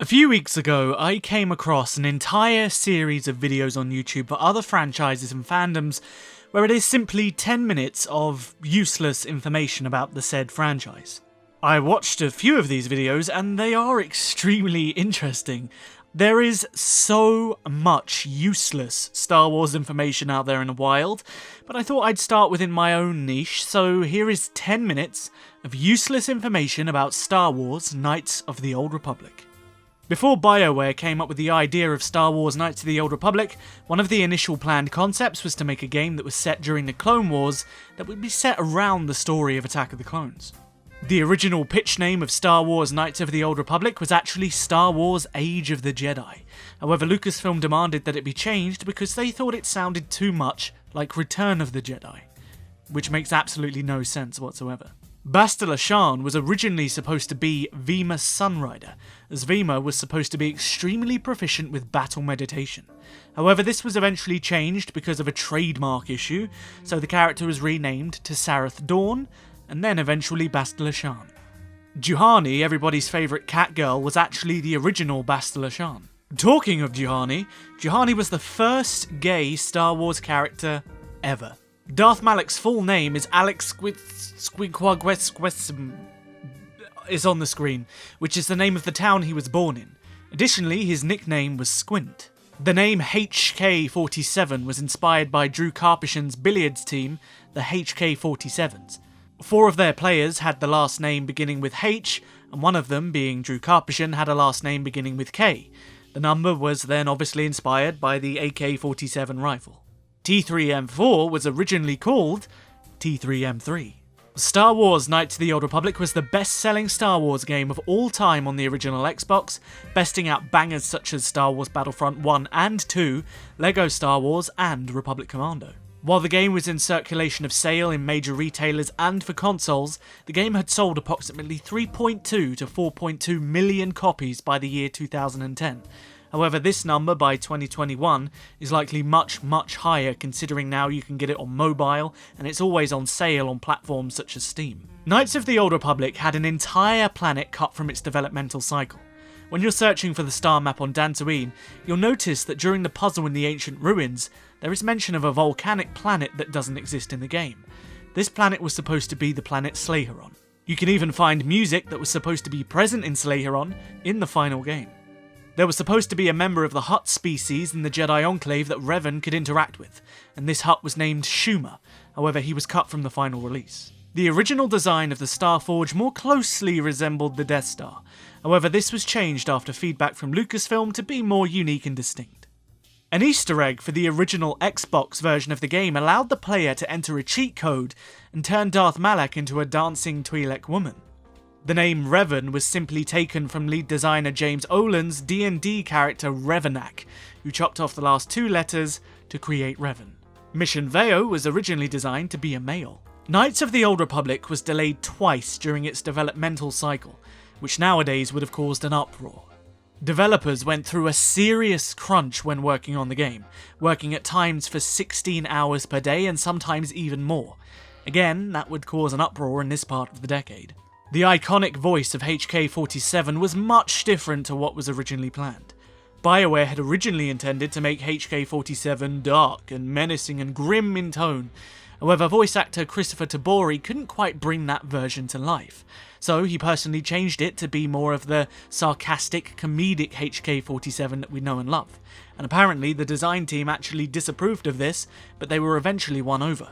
A few weeks ago, I came across an entire series of videos on YouTube for other franchises and fandoms where it is simply 10 minutes of useless information about the said franchise. I watched a few of these videos and they are extremely interesting. There is so much useless Star Wars information out there in the wild, but I thought I'd start within my own niche, so here is 10 minutes of useless information about Star Wars Knights of the Old Republic. Before BioWare came up with the idea of Star Wars Knights of the Old Republic, one of the initial planned concepts was to make a game that was set during the Clone Wars that would be set around the story of Attack of the Clones. The original pitch name of Star Wars Knights of the Old Republic was actually Star Wars Age of the Jedi. However, Lucasfilm demanded that it be changed because they thought it sounded too much like Return of the Jedi, which makes absolutely no sense whatsoever. Bastila Shan was originally supposed to be Vima's Sunrider, as Vima was supposed to be extremely proficient with battle meditation. However, this was eventually changed because of a trademark issue, so the character was renamed to Sarath Dawn, and then eventually Bastila Shan. Juhani, everybody's favourite cat girl, was actually the original Bastila Shan. Talking of Juhani, Juhani was the first gay Star Wars character ever. Darth Malak's full name is Alex Squigquagwesquesm is on the screen, which is the name of the town he was born in. Additionally, his nickname was Squint. The name HK-47 was inspired by Drew Karpyshyn's billiards team, the HK-47s. 4 of their players had the last name beginning with H, and one of them, being Drew Karpyshyn, had a last name beginning with K. The number was then obviously inspired by the AK-47 rifle. T3M4 was originally called T3M3. Star Wars Knights of the Old Republic was the best-selling Star Wars game of all time on the original Xbox, besting out bangers such as Star Wars Battlefront 1 and 2, LEGO Star Wars, and Republic Commando. While the game was in circulation of sale in major retailers and for consoles, the game had sold approximately 3.2 to 4.2 million copies by the year 2010. However, this number by 2021 is likely much higher, considering now you can get it on mobile and it's always on sale on platforms such as Steam. Knights of the Old Republic had an entire planet cut from its developmental cycle. When you're searching for the star map on Dantooine, you'll notice that during the puzzle in the ancient ruins, there is mention of a volcanic planet that doesn't exist in the game. This planet was supposed to be the planet Slaheron. You can even find music that was supposed to be present in Slaheron in the final game. There was supposed to be a member of the Hutt species in the Jedi Enclave that Revan could interact with, and this Hutt was named Shuma, however he was cut from the final release. The original design of the Starforge more closely resembled the Death Star, however this was changed after feedback from Lucasfilm to be more unique and distinct. An Easter egg for the original Xbox version of the game allowed the player to enter a cheat code and turn Darth Malak into a dancing Twi'lek woman. The name Revan was simply taken from lead designer James Oland's D&D character Revanak, who chopped off the last 2 letters to create Revan. Mission Veo was originally designed to be a male. Knights of the Old Republic was delayed twice during its developmental cycle, which nowadays would have caused an uproar. Developers went through a serious crunch when working on the game, working at times for 16 hours per day and sometimes even more. Again, that would cause an uproar in this part of the decade. The iconic voice of HK-47 was much different to what was originally planned. BioWare had originally intended to make HK-47 dark and menacing and grim in tone. However, voice actor Christopher Tabori couldn't quite bring that version to life, so he personally changed it to be more of the sarcastic, comedic HK-47 that we know and love. And apparently the design team actually disapproved of this, but they were eventually won over.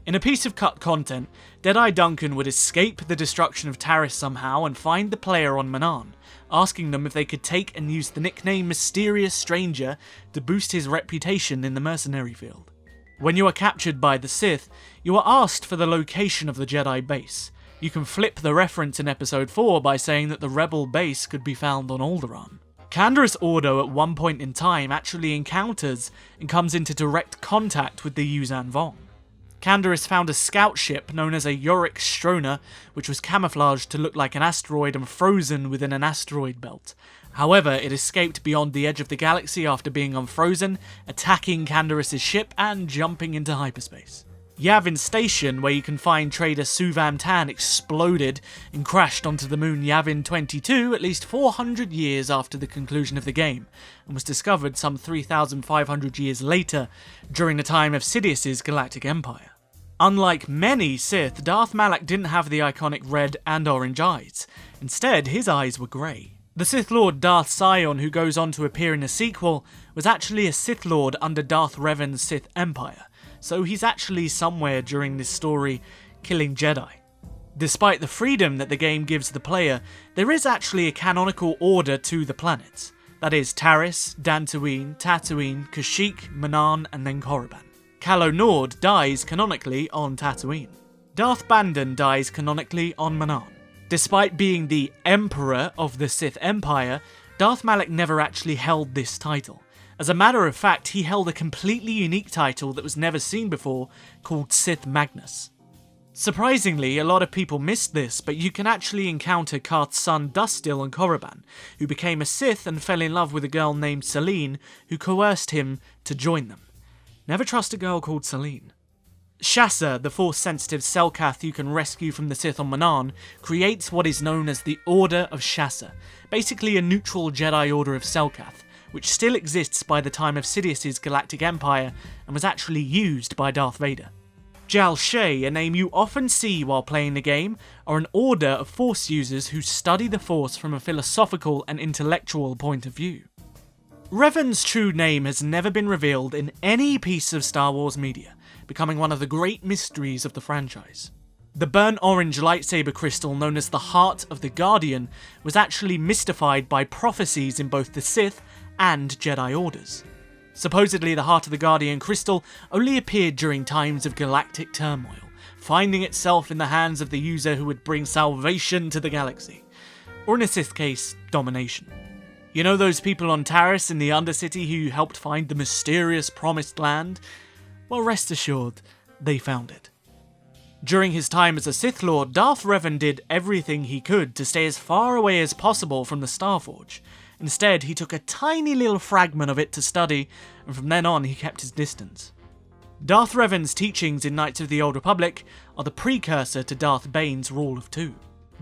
In a piece of cut content, Deadeye Duncan would escape the destruction of Taris somehow and find the player on Manaan, asking them if they could take and use the nickname Mysterious Stranger to boost his reputation in the mercenary field. When you are captured by the Sith, you are asked for the location of the Jedi base. You can flip the reference in episode 4 by saying that the Rebel base could be found on Alderaan. Canderous Ordo at one point in time actually encounters and comes into direct contact with the Yuuzhan Vong. Canderous found a scout ship known as a Yorick Strona, which was camouflaged to look like an asteroid and frozen within an asteroid belt. However, it escaped beyond the edge of the galaxy after being unfrozen, attacking Canderous's ship and jumping into hyperspace. Yavin Station, where you can find trader Suvam Tan, exploded and crashed onto the moon Yavin 22 at least 400 years after the conclusion of the game, and was discovered some 3,500 years later during the time of Sidious's galactic empire. Unlike many Sith, Darth Malak didn't have the iconic red and orange eyes. Instead, his eyes were grey. The Sith Lord Darth Sion, who goes on to appear in the sequel, was actually a Sith Lord under Darth Revan's Sith Empire, so he's actually somewhere during this story killing Jedi. Despite the freedom that the game gives the player, there is actually a canonical order to the planets. That is Taris, Dantooine, Tatooine, Kashyyyk, Manaan, and then Korriban. Calo Nord dies canonically on Tatooine. Darth Bandon dies canonically on Manaan. Despite being the Emperor of the Sith Empire, Darth Malak never actually held this title. As a matter of fact, he held a completely unique title that was never seen before, called Sith Magnus. Surprisingly, a lot of people missed this, but you can actually encounter Karth's son Dustil on Korriban, who became a Sith and fell in love with a girl named Celine, who coerced him to join them. Never trust a girl called Celine. Shasa, the Force-sensitive Selkath you can rescue from the Sith on Manaan, creates what is known as the Order of Shasa, basically a neutral Jedi Order of Selkath, which still exists by the time of Sidious's galactic empire and was actually used by Darth Vader. Jal Shay, a name you often see while playing the game, are an order of Force users who study the Force from a philosophical and intellectual point of view. Revan's true name has never been revealed in any piece of Star Wars media, becoming one of the great mysteries of the franchise. The burnt orange lightsaber crystal known as the Heart of the Guardian was actually mystified by prophecies in both the Sith and Jedi orders. Supposedly the Heart of the Guardian crystal only appeared during times of galactic turmoil, finding itself in the hands of the user who would bring salvation to the galaxy. Or in a Sith case, domination. You know those people on Taris in the Undercity who helped find the mysterious Promised Land? Well, rest assured, they found it. During his time as a Sith Lord, Darth Revan did everything he could to stay as far away as possible from the Starforge. Instead, he took a tiny little fragment of it to study, and from then on he kept his distance. Darth Revan's teachings in Knights of the Old Republic are the precursor to Darth Bane's Rule of Two.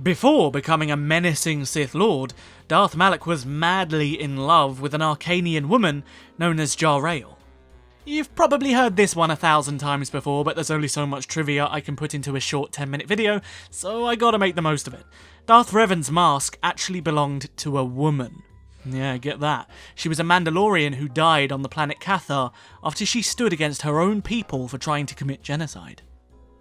Before becoming a menacing Sith Lord, Darth Malak was madly in love with an Arcanian woman known as Jarael. You've probably heard this one 1,000 times before, but there's only so much trivia I can put into a short 10-minute video, so I gotta make the most of it. Darth Revan's mask actually belonged to a woman. Yeah, get that. She was a Mandalorian who died on the planet Cathar after she stood against her own people for trying to commit genocide.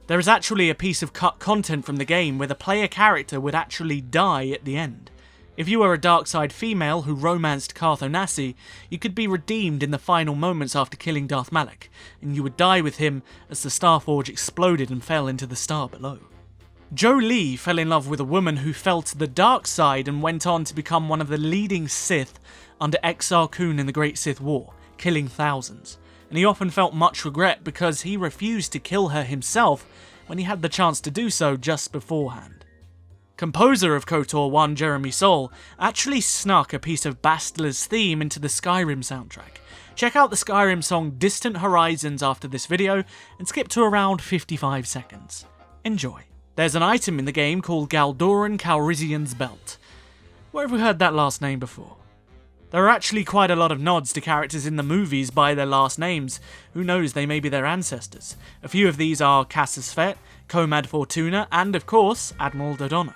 There is actually a piece of cut content from the game where the player character would actually die at the end. If you were a dark side female who romanced Carth Onasi, you could be redeemed in the final moments after killing Darth Malak, and you would die with him as the Starforge exploded and fell into the star below. Joe Lee fell in love with a woman who fell to the dark side and went on to become one of the leading Sith under Exar Kun in the Great Sith War, killing thousands. And he often felt much regret because he refused to kill her himself when he had the chance to do so just beforehand. Composer of KOTOR 1 Jeremy Soule actually snuck a piece of Bastla's theme into the Skyrim soundtrack. Check out the Skyrim song Distant Horizons after this video and skip to around 55 seconds. Enjoy. There's an item in the game called Galdoran Calrissian's Belt. Where have we heard that last name before? There are actually quite a lot of nods to characters in the movies by their last names. Who knows, they may be their ancestors. A few of these are Cassius Fett, Comad Fortuna, and of course, Admiral Dodonna.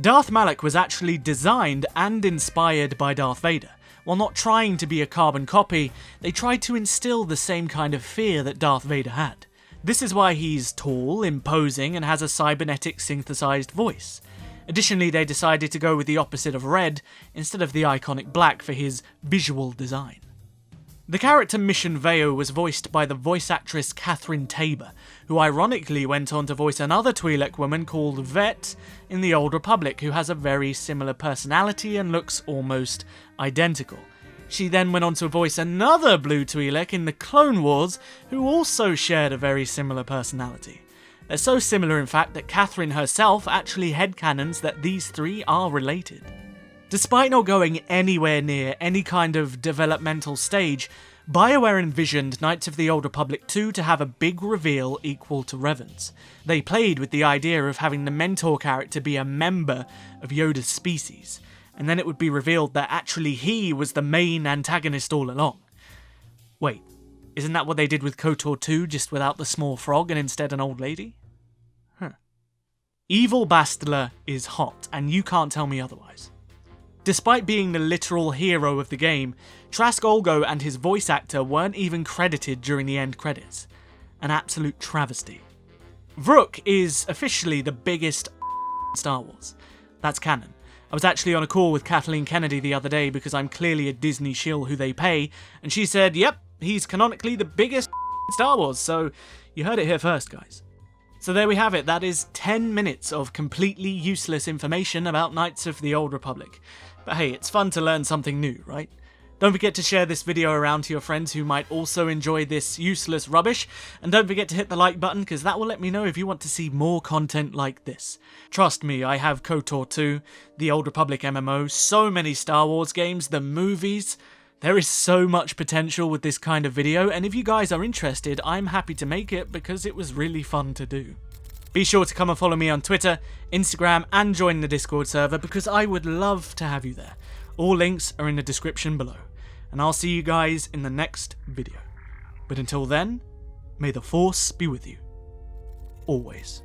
Darth Malak was actually designed and inspired by Darth Vader. While not trying to be a carbon copy, they tried to instill the same kind of fear that Darth Vader had. This is why he's tall, imposing, and has a cybernetic synthesized voice. Additionally, they decided to go with the opposite of red instead of the iconic black for his visual design. The character Mission Veo was voiced by the voice actress Catherine Tabor, who ironically went on to voice another Twi'lek woman called Vet in the Old Republic, who has a very similar personality and looks almost identical. She then went on to voice another Blue Twi'lek in the Clone Wars, who also shared a very similar personality. They're so similar in fact that Catherine herself actually headcanons that these three are related. Despite not going anywhere near any kind of developmental stage, BioWare envisioned Knights of the Old Republic 2 to have a big reveal equal to Revan's. They played with the idea of having the mentor character be a member of Yoda's species, and then it would be revealed that actually he was the main antagonist all along. Wait, isn't that what they did with KOTOR 2, just without the small frog and instead an old lady? Evil Bastila is hot, and you can't tell me otherwise. Despite being the literal hero of the game, Trask Olgo and his voice actor weren't even credited during the end credits. An absolute travesty. Vrook is officially the biggest in Star Wars. That's canon. I was actually on a call with Kathleen Kennedy the other day because I'm clearly a Disney shill who they pay, and she said, yep, he's canonically the biggest in Star Wars, so you heard it here first, guys. So there we have it, that is 10 minutes of completely useless information about Knights of the Old Republic. But hey, it's fun to learn something new, right? Don't forget to share this video around to your friends who might also enjoy this useless rubbish, and don't forget to hit the like button because that will let me know if you want to see more content like this. Trust me, I have KOTOR 2, the Old Republic MMO, so many Star Wars games, the movies. There is so much potential with this kind of video, and if you guys are interested, I'm happy to make it because it was really fun to do. Be sure to come and follow me on Twitter, Instagram, and join the Discord server because I would love to have you there. All links are in the description below, and I'll see you guys in the next video. But until then, may the Force be with you. Always.